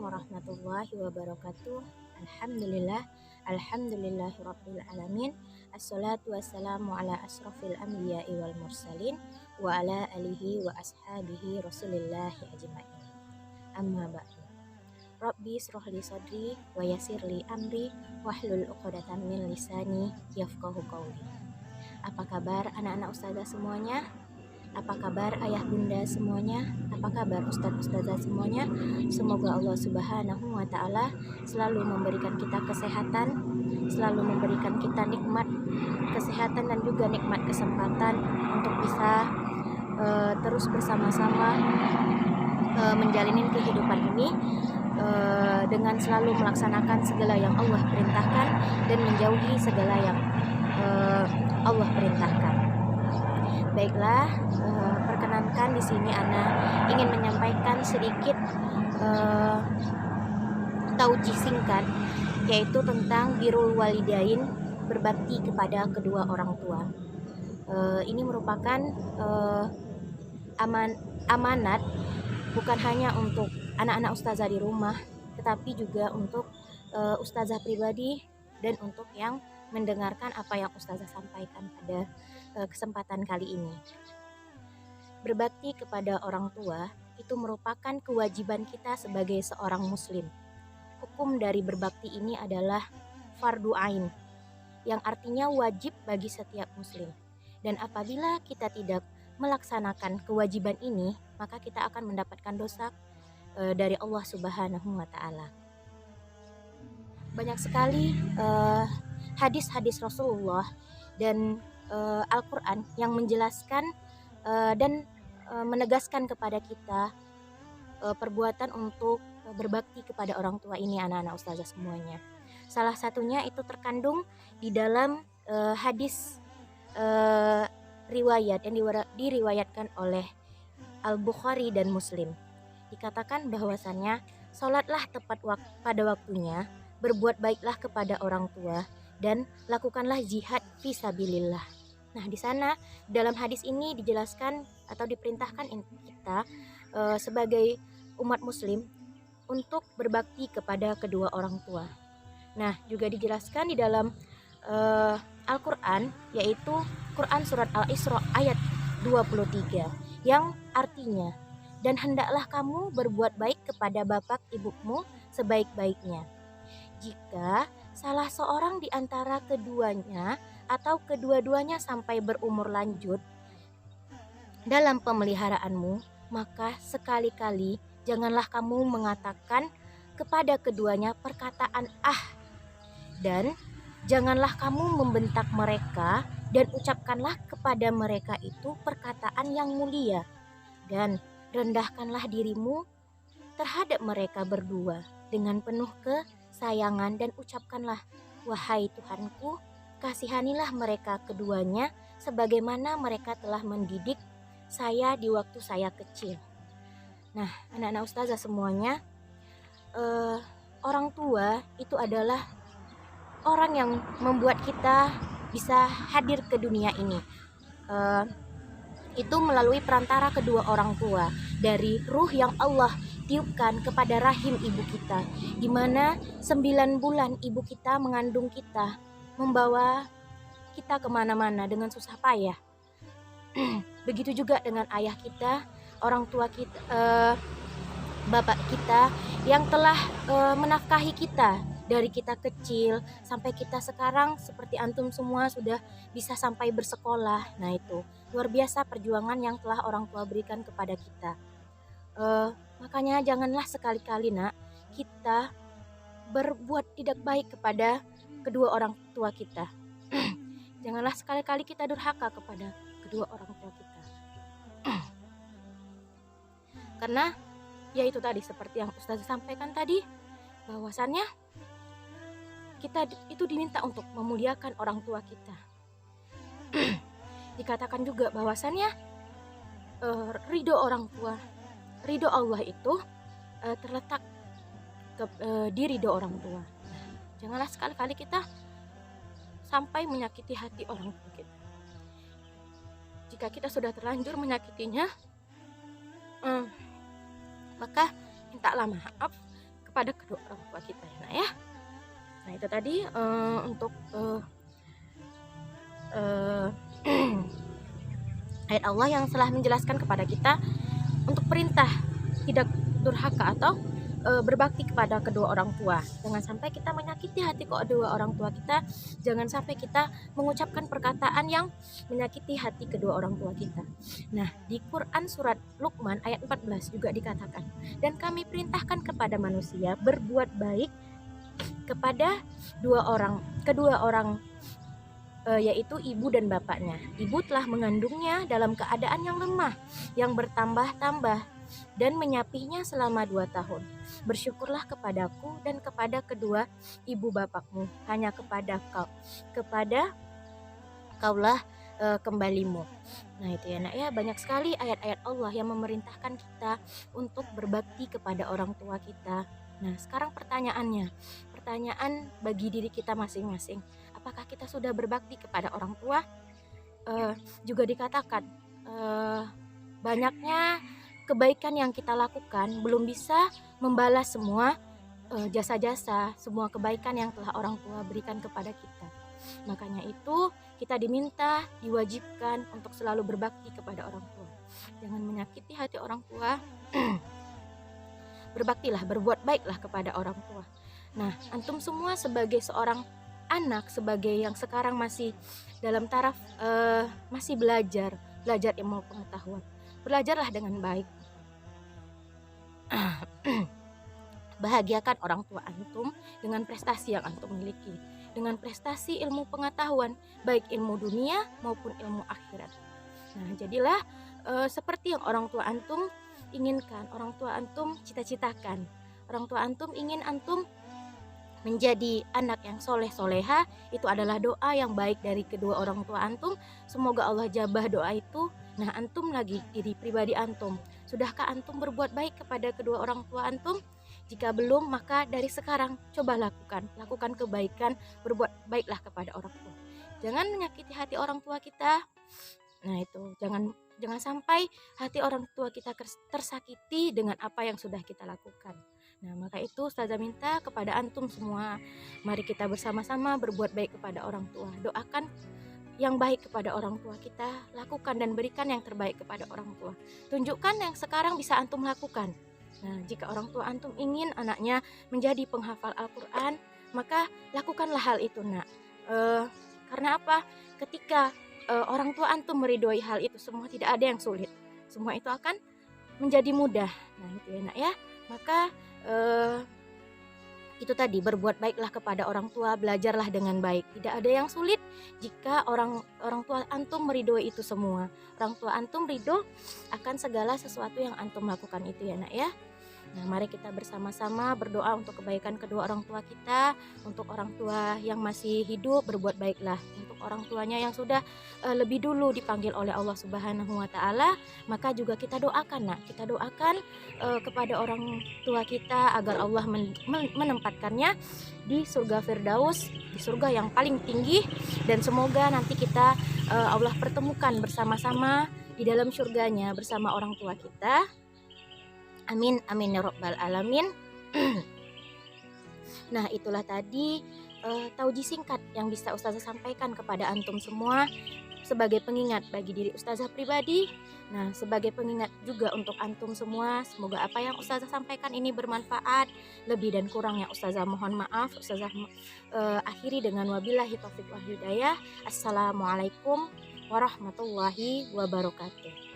warahmatullahi wabarakatuh. Alhamdulillahirabbil alamin. Assalatu wassalamu ala asrofil anbiya'i wal mursalin wa ala alihi wa ashabihi rasulillahi ajmain. Amma ba'du. Rabbi shrah li sadri wa yassir li amri wahlul 'uqdatam min lisani yafqahu qawli. Apa kabar anak-anak ustazah semuanya? Apa kabar ayah bunda semuanya? Apa kabar ustaz-ustazah semuanya? Semoga Allah Subhanahu wa taala selalu memberikan kita kesehatan, selalu memberikan kita nikmat kesehatan dan juga nikmat kesempatan untuk bisa terus bersama-sama menjalani kehidupan ini dengan selalu melaksanakan segala yang Allah perintahkan dan menjauhi segala yang Allah perintahkan. Baiklah, perkenankan di sini Ana ingin menyampaikan sedikit taujih singkat, yaitu tentang birrul walidain, berbakti kepada kedua orang tua. Ini merupakan amanat bukan hanya untuk anak-anak ustazah di rumah, tetapi juga untuk ustazah pribadi dan untuk yang mendengarkan apa yang ustazah sampaikan pada kesempatan kali ini. Berbakti kepada orang tua itu merupakan kewajiban kita sebagai seorang muslim. Hukum dari berbakti ini adalah fardu ain, yang artinya wajib bagi setiap muslim. Dan apabila kita tidak melaksanakan kewajiban ini, maka kita akan mendapatkan dosa dari Allah Subhanahu wa taala. Banyak sekali hadis-hadis Rasulullah dan Al-Quran yang menjelaskan dan menegaskan kepada kita perbuatan untuk berbakti kepada orang tua ini, anak-anak ustazah semuanya. Salah satunya itu terkandung di dalam hadis riwayat yang diriwayatkan oleh Al-Bukhari dan Muslim. Dikatakan bahwasannya, sholatlah tepat pada waktunya, berbuat baiklah kepada orang tua, dan lakukanlah jihad fisabilillah. Nah, di sana dalam hadis ini dijelaskan atau diperintahkan kita sebagai umat muslim untuk berbakti kepada kedua orang tua. Nah, juga dijelaskan di dalam Al-Quran, yaitu Quran surat Al-Isra ayat 23, yang artinya, dan hendaklah kamu berbuat baik kepada bapak ibumu sebaik-baiknya. Jika salah seorang di antara keduanya atau kedua-duanya sampai berumur lanjut dalam pemeliharaanmu, maka sekali-kali janganlah kamu mengatakan kepada keduanya perkataan dan janganlah kamu membentak mereka, dan ucapkanlah kepada mereka itu perkataan yang mulia, dan rendahkanlah dirimu terhadap mereka berdua dengan penuh kesayangan, dan ucapkanlah, wahai Tuhanku, kasihanilah mereka keduanya sebagaimana mereka telah mendidik saya di waktu saya kecil. Nah, anak-anak ustazah semuanya, orang tua itu adalah orang yang membuat kita bisa hadir ke dunia ini. Itu melalui perantara kedua orang tua, dari ruh yang Allah tiupkan kepada rahim ibu kita, di mana 9 bulan ibu kita mengandung kita, membawa kita kemana-mana dengan susah payah. Begitu juga dengan ayah kita, orang tua kita, bapak kita yang telah menafkahi kita dari kita kecil sampai kita sekarang seperti antum semua sudah bisa sampai bersekolah. Nah, itu luar biasa perjuangan yang telah orang tua berikan kepada kita. Makanya janganlah sekali-kali kita berbuat tidak baik kepada kedua orang tua kita. Janganlah sekali-kali kita durhaka kepada kedua orang tua kita. Karena ya itu tadi, seperti yang Ustazah sampaikan tadi, bahwasannya kita itu diminta untuk memuliakan orang tua kita. Dikatakan juga bahwasannya ridho orang tua, ridho Allah itu terletak di ridho orang tua. Janganlah sekali-kali kita sampai menyakiti hati orang tua kita. Jika kita sudah terlanjur menyakitinya, maka mintalah maaf kepada kedua orang tua kita ya nak ya. Nah itu tadi untuk ayat Allah yang telah menjelaskan kepada kita untuk perintah tidak durhaka atau berbakti kepada kedua orang tua. Jangan sampai kita menyakiti hati kedua orang tua kita. Jangan sampai kita mengucapkan perkataan yang menyakiti hati kedua orang tua kita. Nah, di Quran surat Luqman ayat 14 juga dikatakan, dan kami perintahkan kepada manusia berbuat baik kepada kedua orang yaitu ibu dan bapaknya. Ibu telah mengandungnya dalam keadaan yang lemah, yang bertambah-tambah, dan menyapihnya selama 2 tahun. Bersyukurlah kepadaku dan kepada kedua ibu bapakmu, hanya kepada kaulah kembalimu. Nah itu ya nak ya, banyak sekali ayat-ayat Allah yang memerintahkan kita untuk berbakti kepada orang tua kita. Nah sekarang pertanyaan bagi diri kita masing-masing, apakah kita sudah berbakti kepada orang tua? Juga dikatakan banyaknya kebaikan yang kita lakukan belum bisa membalas semua jasa-jasa, semua kebaikan yang telah orang tua berikan kepada kita. Makanya itu kita diminta, diwajibkan untuk selalu berbakti kepada orang tua. Jangan menyakiti hati orang tua. Berbaktilah, berbuat baiklah kepada orang tua. Nah, antum semua sebagai seorang anak, sebagai yang sekarang masih dalam taraf masih belajar ilmu pengetahuan, belajarlah dengan baik. Bahagiakan orang tua antum dengan prestasi yang antum miliki, dengan prestasi ilmu pengetahuan, baik ilmu dunia maupun ilmu akhirat. Nah, jadilah seperti yang orang tua antum inginkan, orang tua antum cita-citakan. Orang tua antum ingin antum menjadi anak yang soleh-soleha. Itu adalah doa yang baik dari kedua orang tua antum. Semoga Allah jabah doa itu. Nah, antum lagi, diri pribadi antum, sudahkah antum berbuat baik kepada kedua orang tua antum? Jika belum, maka dari sekarang coba lakukan kebaikan, berbuat baiklah kepada orang tua. Jangan menyakiti hati orang tua kita. Nah itu, jangan sampai hati orang tua kita tersakiti dengan apa yang sudah kita lakukan. Nah maka itu Ustazah minta kepada antum semua, mari kita bersama-sama berbuat baik kepada orang tua. Doakan yang baik kepada orang tua kita, lakukan dan berikan yang terbaik kepada orang tua. Tunjukkan yang sekarang bisa antum lakukan. Nah jika orang tua antum ingin anaknya menjadi penghafal Al-Quran, maka lakukanlah hal itu nak. Karena apa? Ketika orang tua antum meridhoi hal itu semua, tidak ada yang sulit, semua itu akan menjadi mudah. Nah itu ya nak ya. Maka itu tadi, berbuat baiklah kepada orang tua, belajarlah dengan baik. Tidak ada yang sulit jika orang tua antum meridhoi itu semua. Orang tua antum ridho akan segala sesuatu yang antum lakukan itu ya nak ya. Nah mari kita bersama-sama berdoa untuk kebaikan kedua orang tua kita. Untuk orang tua yang masih hidup, berbuat baiklah. Untuk orang tuanya yang sudah lebih dulu dipanggil oleh Allah Subhanahu wa Ta'ala, maka juga kita doakan nak. Kita doakan kepada orang tua kita agar Allah menempatkannya di surga Firdaus, di surga yang paling tinggi. Dan semoga nanti kita Allah pertemukan bersama-sama di dalam surganya bersama orang tua kita. Amin, amin ya rabbal alamin. Nah itulah tadi tauji singkat yang bisa Ustazah sampaikan kepada antum semua, sebagai pengingat bagi diri Ustazah pribadi. Nah sebagai pengingat juga untuk antum semua. Semoga apa yang Ustazah sampaikan ini bermanfaat. Lebih dan kurangnya Ustazah mohon maaf. Ustazah akhiri dengan wabillahi taufiq wal hidayah. Assalamualaikum warahmatullahi wabarakatuh.